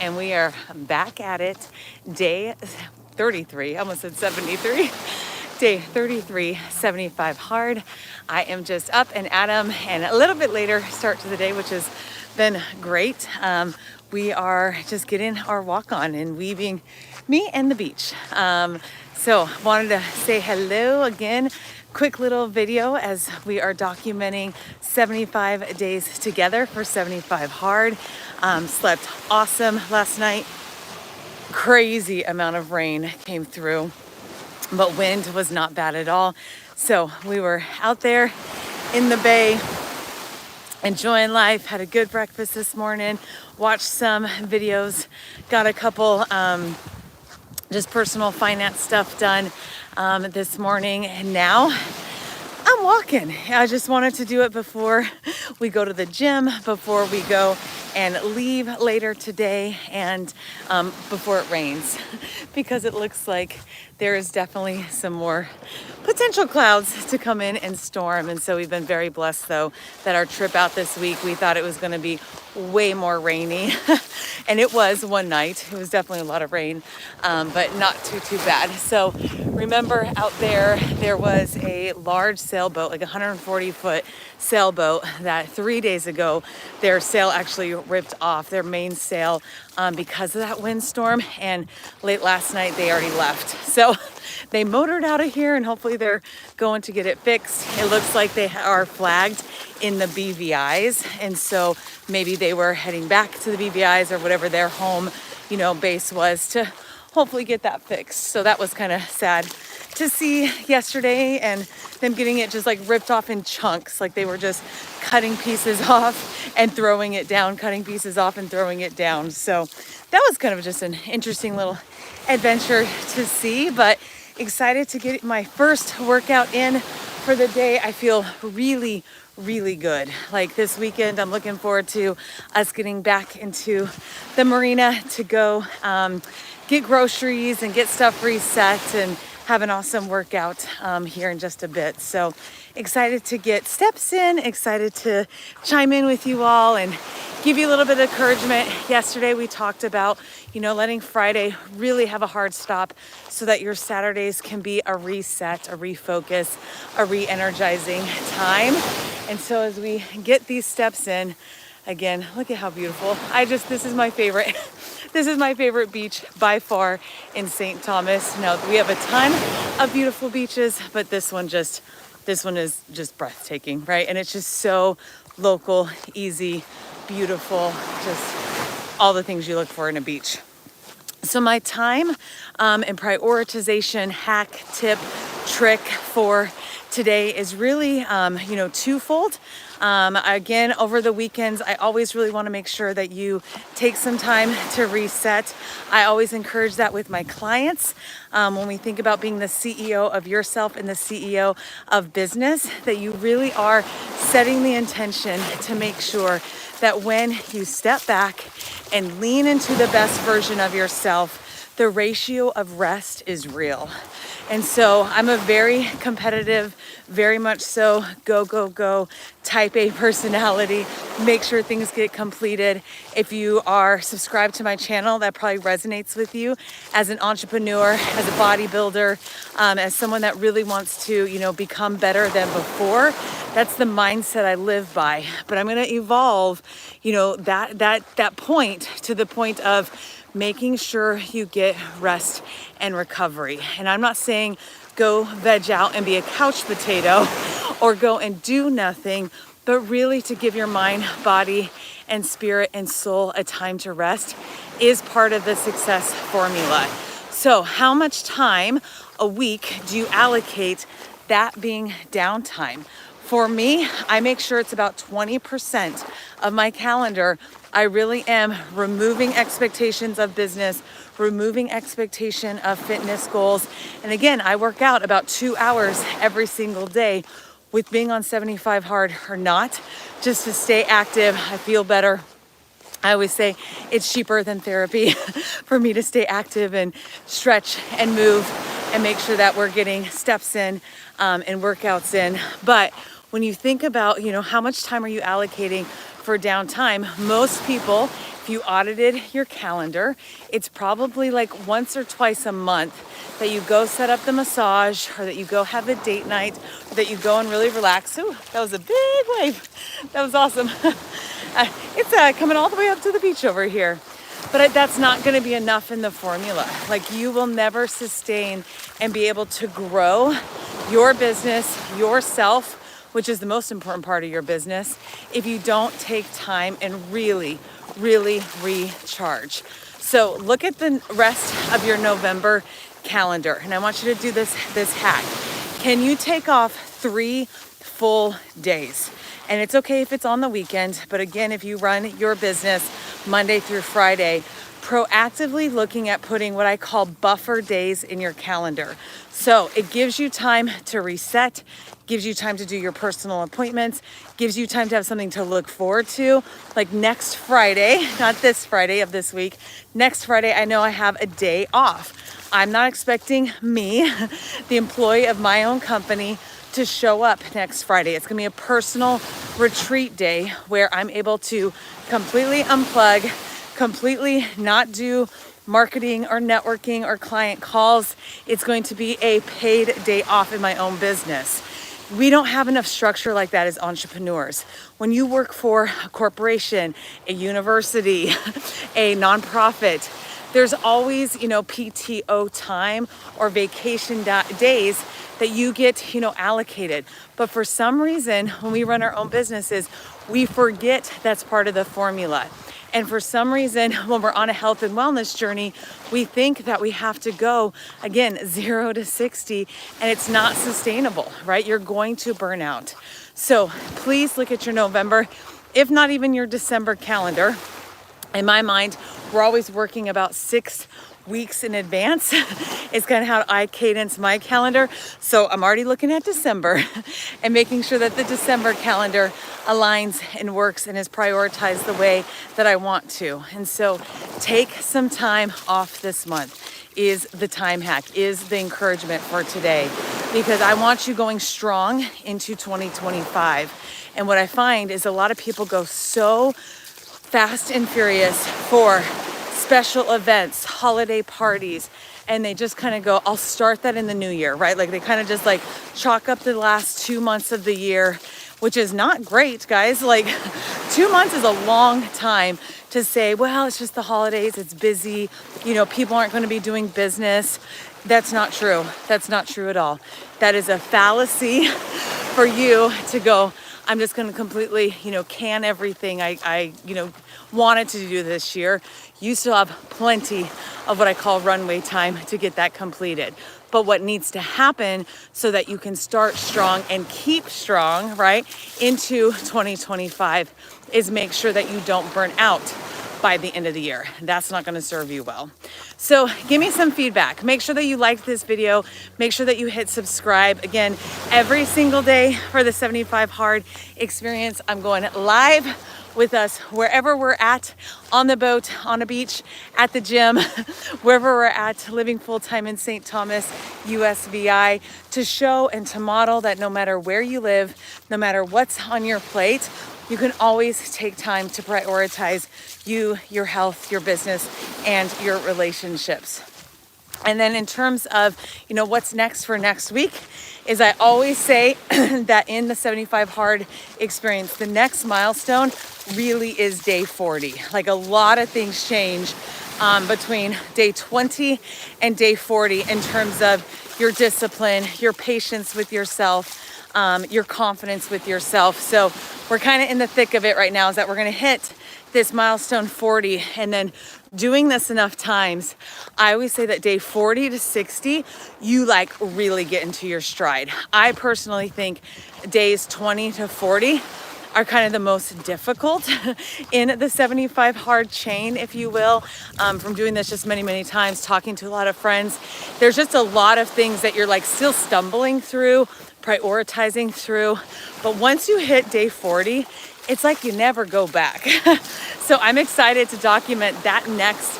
and we are back at it. Day 33, I almost said 73. Day 33, 75 hard. I am just up and at 'em, and a little bit later start to the day, which has been great. We are just getting our walk on and weaving me and the beach. So wanted to say hello again. Quick little video as we are documenting 75 days together for 75 hard. Slept awesome last night. Crazy amount of rain came through, but wind was not bad at all. So we were out there in the bay enjoying life, had a good breakfast this morning, watched some videos, got a couple just personal finance stuff done this morning, and now I'm walking. I just wanted to do it before we go to the gym, before we go and leave later today, and before it rains, because it looks like there is definitely some more potential clouds to come in and storm. And so we've been very blessed though that our trip out this week, we thought it was going to be way more rainy and it was one night. It was definitely a lot of rain, but not too bad. So remember out there was a large sailboat, like a 140-foot sailboat that 3 days ago, their sail actually ripped off, their main sail, because of that windstorm. And late last night, they already left. So they motored out of here and hopefully they're going to get it fixed. It looks like they are flagged in the BVIs. And so maybe they were heading back to the BVIs or whatever their home, base was, to hopefully get that fixed. So that was kind of sad to see yesterday, and them getting it just like ripped off in chunks, like they were just cutting pieces off and throwing it down, cutting pieces off and throwing it down. So that was kind of just an interesting little adventure to see, but excited to get my first workout in for the day. I feel really good. Like this weekend, I'm looking forward to us getting back into the marina to go get groceries and get stuff reset and have an awesome workout here in just a bit. So excited to get steps in, excited to chime in with you all and give you a little bit of encouragement. Yesterday we talked about, letting Friday really have a hard stop so that your Saturdays can be a reset, a refocus, a re-energizing time. And so as we get these steps in, again, look at how beautiful. This is my favorite. This is my favorite beach by far in St. Thomas. Now, we have a ton of beautiful beaches, but this one is just breathtaking, right? And it's just so local, easy, beautiful, just all the things you look for in a beach. So my time and prioritization hack, tip, trick for today is really, twofold. Again, over the weekends, I always really want to make sure that you take some time to reset. I always encourage that with my clients. When we think about being the CEO of yourself and the CEO of business, that you really are setting the intention to make sure that when you step back and lean into the best version of yourself, the ratio of rest is real. And so I'm a very competitive, very much so go type A personality. Make sure things get completed. If you are subscribed to my channel, that probably resonates with you as an entrepreneur, as a bodybuilder, as someone that really wants to, become better than before. That's the mindset I live by. But I'm going to evolve, that point to the point of making sure you get rest and recovery. And I'm not saying go veg out and be a couch potato or go and do nothing, but really to give your mind, body, and spirit and soul a time to rest is part of the success formula. So how much time a week do you allocate that being downtime? For me, I make sure it's about 20% of my calendar. I really am removing expectations of business, removing expectation of fitness goals. And again, I work out about 2 hours every single day, with being on 75 hard or not, just to stay active. I feel better. I always say it's cheaper than therapy for me to stay active and stretch and move and make sure that we're getting steps in and workouts in. But when you think about, how much time are you allocating for downtime? Most people If you audited your calendar, it's probably like once or twice a month that you go set up the massage, or that you go have a date night, or that you go and really relax. Ooh, that was a big wave. That was awesome. It's coming all the way up to the beach over here. But that's not going to be enough in the formula. Like, you will never sustain and be able to grow your business, yourself, which is the most important part of your business, if you don't take time and really recharge. So look at the rest of your November calendar, and I want you to do this hack. Can you take off 3 full days? And it's okay if it's on the weekend, but again, if you run your business Monday through Friday, proactively looking at putting what I call buffer days in your calendar. So it gives you time to reset, gives you time to do your personal appointments, gives you time to have something to look forward to. Like next Friday, not this Friday of this week, next Friday, I know I have a day off. I'm not expecting me, the employee of my own company, to show up next Friday. It's gonna be a personal retreat day where I'm able to completely unplug, completely not do marketing or networking or client calls. It's going to be a paid day off in my own business. We don't have enough structure like that as entrepreneurs. When you work for a corporation, a university, a nonprofit, there's always, PTO time or vacation days that you get, allocated. But for some reason, when we run our own businesses, we forget that's part of the formula. And for some reason, when we're on a health and wellness journey, we think that we have to go, again, 0 to 60, and it's not sustainable, right? You're going to burn out. So please look at your November, if not even your December calendar. In my mind, we're always working about 6 weeks in advance. It's kind of how I cadence my calendar. So I'm already looking at December and making sure that the December calendar aligns and works and is prioritized the way that I want to. And so take some time off this month is the time hack, is the encouragement for today, because I want you going strong into 2025. And what I find is a lot of people go so fast and furious for special events, holiday parties, and they just kind of go, I'll start that in the new year, right? Like they kind of just like chalk up the last 2 months of the year, which is not great, guys. Like 2 months is a long time to say, well, it's just the holidays, it's busy, people aren't going to be doing business. That's not true. That's not true at all. That is a fallacy for you to go, I'm just going to completely, can everything I wanted to do this year. You still have plenty of what I call runway time to get that completed. But what needs to happen so that you can start strong and keep strong, right, into 2025 is make sure that you don't burn out by the end of the year. That's not going to serve you well. So give me some feedback. Make sure that you liked this video. Make sure that you hit subscribe. Again, every single day for the 75 Hard experience, I'm going live with us wherever we're at, on the boat, on a beach, at the gym, wherever we're at, living full-time in St. Thomas, USVI, to show and to model that no matter where you live, no matter what's on your plate, you can always take time to prioritize you, your health, your business, and your relationships. And then in terms of, what's next for next week, is I always say that in the 75 Hard experience, the next milestone really is day 40. Like a lot of things change between day 20 and day 40 in terms of your discipline, your patience with yourself, your confidence with yourself. So we're kind of in the thick of it right now, is that we're going to hit this milestone 40, and then doing this enough times, I always say that day 40 to 60, you really get into your stride. I personally think days 20 to 40 are kind of the most difficult in the 75 Hard chain, if you will, from doing this just many times, talking to a lot of friends. There's just a lot of things that you're still stumbling through, prioritizing through. But once you hit day 40, it's like you never go back. So I'm excited to document that next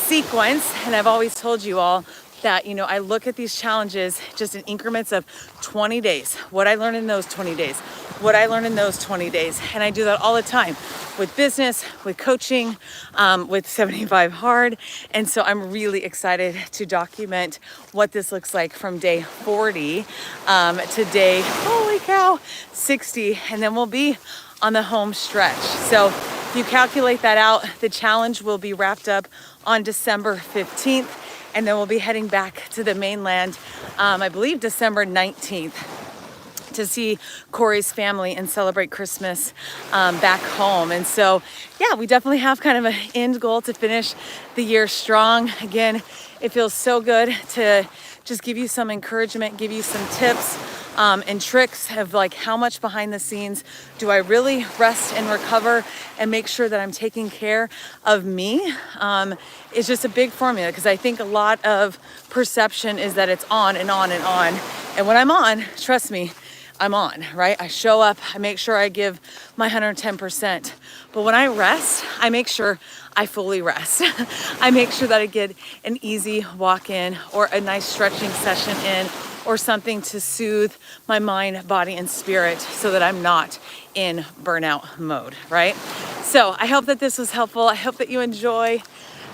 sequence. And I've always told you all that, I look at these challenges just in increments of 20 days. What I learned in those 20 days, what I learned in those 20 days. And I do that all the time with business, with coaching, with 75 Hard. And so I'm really excited to document what this looks like from day 40 to day, holy cow, 60. And then we'll be on the home stretch. So if you calculate that out, the challenge will be wrapped up on December 15th. And then we'll be heading back to the mainland, I believe December 19th, to see Corey's family and celebrate Christmas back home. And so, yeah, we definitely have kind of an end goal to finish the year strong. Again, it feels so good to just give you some encouragement, give you some tips and tricks of like how much behind the scenes do I really rest and recover and make sure that I'm taking care of me. It's just a big formula, because I think a lot of perception is that it's on and on and on. And when I'm on, trust me, I'm on, right? I show up, I make sure I give my 110%. But when I rest, I make sure I fully rest. I make sure that I get an easy walk in or a nice stretching session in, or something to soothe my mind, body, and spirit so that I'm not in burnout mode, right? So I hope that this was helpful. I hope that you enjoy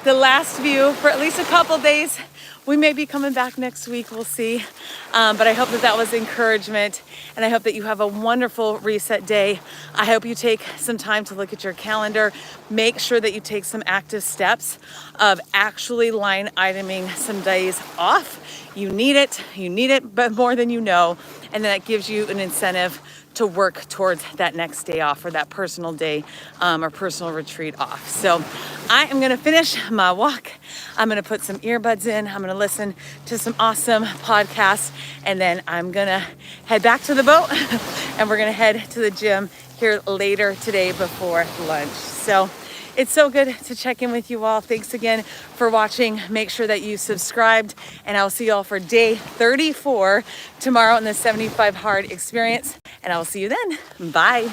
the last view for at least a couple days. We may be coming back next week, we'll see. But I hope that that was encouragement, and I hope that you have a wonderful reset day. I hope you take some time to look at your calendar. Make sure that you take some active steps of actually line iteming some days off. You need it, but more than you know. And then that gives you an incentive to work towards that next day off, or that personal day or personal retreat off. So I am gonna finish my walk. I'm gonna put some earbuds in. I'm gonna listen to some awesome podcasts, and then I'm gonna head back to the boat and we're gonna head to the gym here later today before lunch. So it's so good to check in with you all. Thanks again for watching. Make sure that you subscribed, and I'll see you all for day 34 tomorrow in the 75 Hard experience. And I will see you then. Bye.